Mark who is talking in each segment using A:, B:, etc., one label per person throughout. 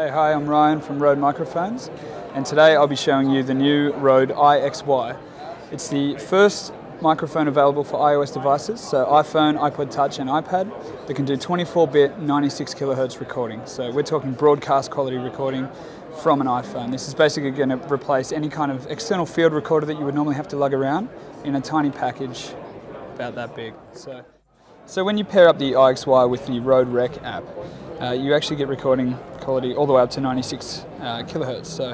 A: Hey, hi, I'm Ryan from RØDE Microphones, and today I'll be showing you the new RØDE iXY. It's the first microphone available for iOS devices, so iPhone, iPod Touch and iPad, that can do 24-bit 96 kHz recording. So we're talking broadcast quality recording from an iPhone. This is basically going to replace any kind of external field recorder that you would normally have to lug around in a tiny package about that big. So when you pair up the iXY with the RØDE Rec app, you actually get recording quality all the way up to 96 kHz. So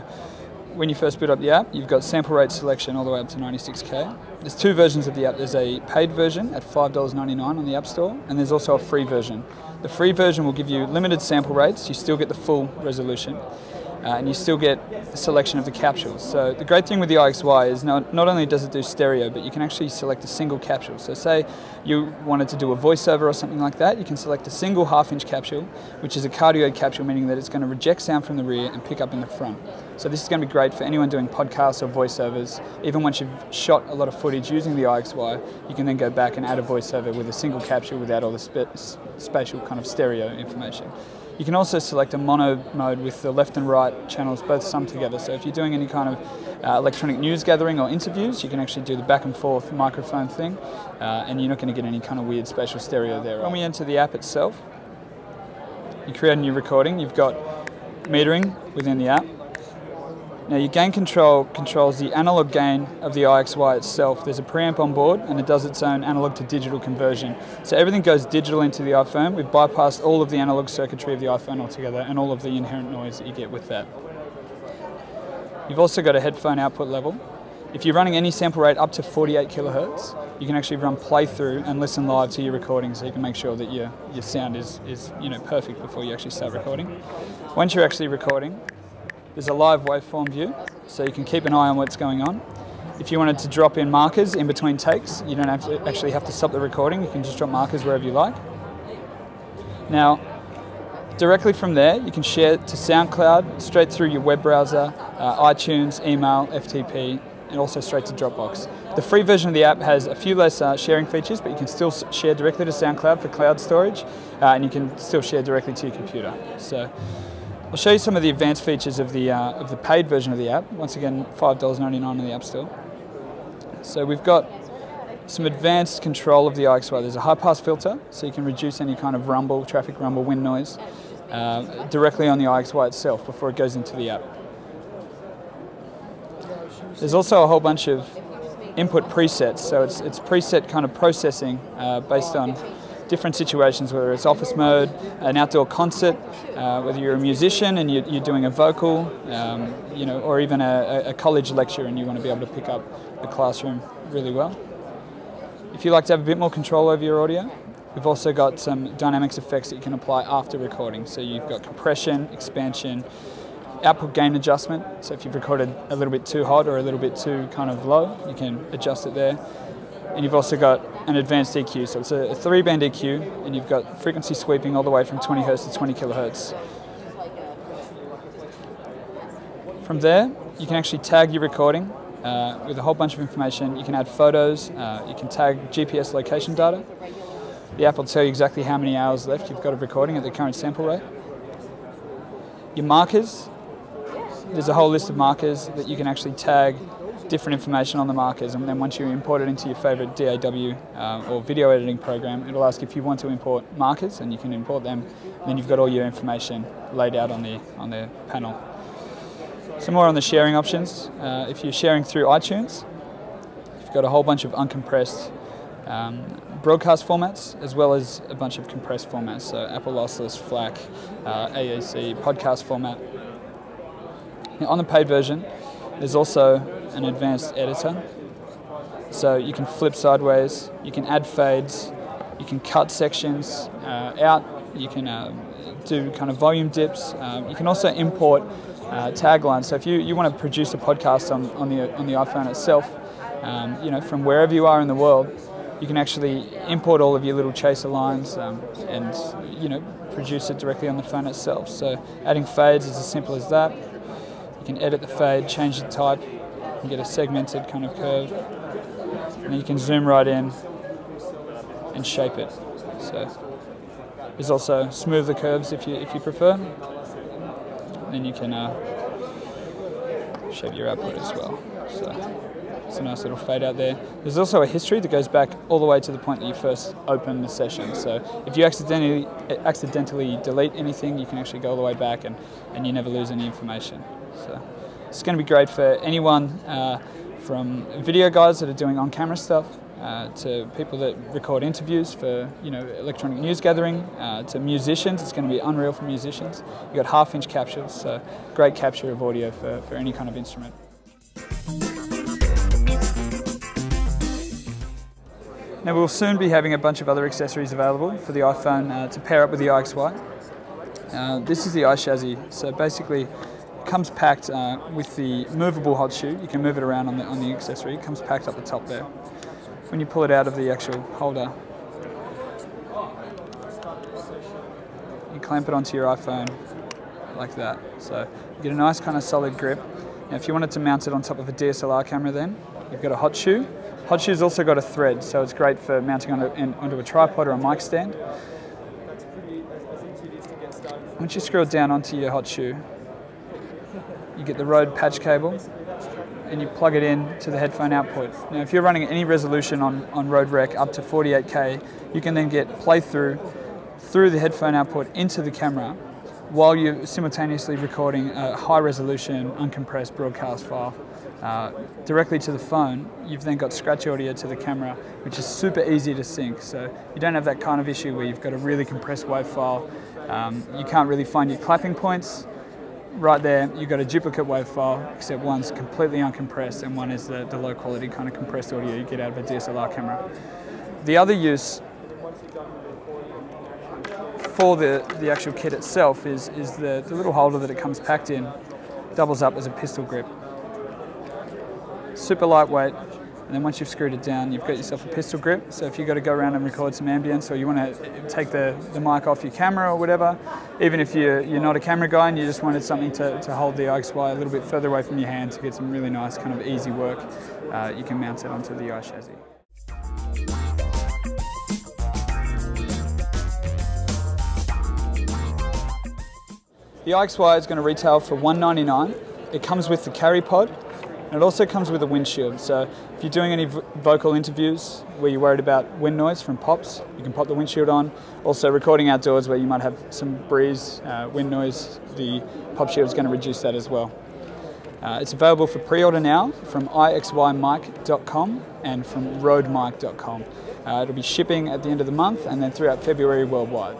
A: when you first boot up the app, you've got sample rate selection all the way up to 96K. There's two versions of the app. There's a paid version at $5.99 on the App Store, and there's also a free version. The free version will give you limited sample rates. You still get the full resolution, and you still get a selection of the capsules. So the great thing with the iXY is not only does it do stereo, but you can actually select a single capsule. So say you wanted to do a voiceover or something like that, you can select a single half-inch capsule, which is a cardioid capsule, meaning that it's going to reject sound from the rear and pick up in the front. So this is going to be great for anyone doing podcasts or voiceovers. Even once you've shot a lot of footage using the iXY, you can then go back and add a voiceover with a single capsule without all the spatial kind of stereo information. You can also select a mono mode with the left and right channels both summed together. So if you're doing any kind of electronic news gathering or interviews, you can actually do the back and forth microphone thing, and you're not going to get any kind of weird spatial stereo there. When we enter the app itself, you create a new recording. You've got metering within the app. Now your gain control controls the analog gain of the iXY itself. There's a preamp on board and it does its own analog to digital conversion. So everything goes digital into the iPhone. We've bypassed all of the analog circuitry of the iPhone altogether and all of the inherent noise that you get with that. You've also got a headphone output level. If you're running any sample rate up to 48 kHz, you can actually run playthrough and listen live to your recording, so you can make sure that your sound is perfect before you actually start recording. Once you're actually recording, there's a live waveform view, so you can keep an eye on what's going on. If you wanted to drop in markers in between takes, you don't actually have to stop the recording. You can just drop markers wherever you like. Now, directly from there, you can share to SoundCloud, straight through your web browser, iTunes, email, FTP, and also straight to Dropbox. The free version of the app has a few less sharing features, but you can still share directly to SoundCloud for cloud storage, and you can still share directly to your computer. So I'll show you some of the advanced features of the paid version of the app. Once again, $5.99 on the App Store. So we've got some advanced control of the iXY. There's a high-pass filter, so you can reduce any kind of rumble, traffic rumble, wind noise, directly on the iXY itself before it goes into the app. There's also a whole bunch of input presets, so it's preset kind of processing based on different situations, whether it's office mode, an outdoor concert, whether you're a musician and you're doing a vocal, or even a college lecture and you want to be able to pick up the classroom really well. If you like to have a bit more control over your audio, we've also got some dynamics effects that you can apply after recording. So you've got compression, expansion, output gain adjustment. So if you've recorded a little bit too hot or a little bit too kind of low, you can adjust it there. And you've also got an advanced EQ, so it's a 3-band EQ, and you've got frequency sweeping all the way from 20 Hz to 20 kHz. From there, you can actually tag your recording with a whole bunch of information. You can add photos, you can tag GPS location data. The app will tell you exactly how many hours left you've got of recording at the current sample rate. Your markers, there's a whole list of markers that you can actually tag different information on the markers, and then once you import it into your favorite DAW or video editing program, it'll ask if you want to import markers, and you can import them, and then you've got all your information laid out on the panel. Some more on the sharing options. If you're sharing through iTunes, you've got a whole bunch of uncompressed broadcast formats, as well as a bunch of compressed formats, so Apple Lossless, FLAC, AAC, podcast format. Now, on the paid version, there's also an advanced editor, so you can flip sideways, you can add fades, you can cut sections out, you can do kind of volume dips, you can also import taglines. So if you want to produce a podcast on the iPhone itself, from wherever you are in the world, you can actually import all of your little chaser lines and produce it directly on the phone itself. So adding fades is as simple as that. You can edit the fade, change the type, you get a segmented kind of curve, and then you can zoom right in and shape it. So there's also smoother curves if you prefer. then you can shape your output as well. So it's a nice little fade out there. There's also a history that goes back all the way to the point that you first opened the session. So if you accidentally delete anything, you can actually go all the way back and you never lose any information. So it's going to be great for anyone from video guys that are doing on-camera stuff, to people that record interviews for electronic news gathering, to musicians. It's going to be unreal for musicians. You've got half-inch captures, so great capture of audio for any kind of instrument. Now we'll soon be having a bunch of other accessories available for the iPhone to pair up with the iXY. This is the iChassis, so basically it comes packed with the movable hot shoe. You can move it around on the accessory. It comes packed up the top there. When you pull it out of the actual holder, you clamp it onto your iPhone like that. So you get a nice kind of solid grip. Now if you wanted to mount it on top of a DSLR camera, then you've got a hot shoe. Hot shoe's also got a thread, so it's great for mounting onto a tripod or a mic stand. Once you screw it down onto your hot shoe, you get the RØDE patch cable, and you plug it in to the headphone output. Now if you're running any resolution on RØDE Rec up to 48K, you can then get playthrough through the headphone output into the camera while you're simultaneously recording a high resolution uncompressed broadcast file directly to the phone. You've then got scratch audio to the camera, which is super easy to sync. So you don't have that kind of issue where you've got a really compressed WAV file. You can't really find your clapping points. Right there, you've got a duplicate WAV file, except one's completely uncompressed and one is the low quality kind of compressed audio you get out of a DSLR camera. The other use for the actual kit itself is the little holder that it comes packed in, doubles up as a pistol grip. Super lightweight, and then once you've screwed it down, you've got yourself a pistol grip. So if you've got to go around and record some ambience, or you want to take the mic off your camera or whatever, even if you're not a camera guy and you just wanted something to hold the iXY a little bit further away from your hand to get some really nice kind of easy work, you can mount it onto the iChassis. The iXY is going to retail for $199. It comes with the carry pod, and it also comes with a windshield. So if you're doing any vocal interviews where you're worried about wind noise from pops, you can pop the windshield on. Also recording outdoors where you might have some breeze, wind noise, the pop shield is going to reduce that as well. It's available for pre-order now from iXYmic.com and from RØDEMic.com. It'll be shipping at the end of the month and then throughout February worldwide.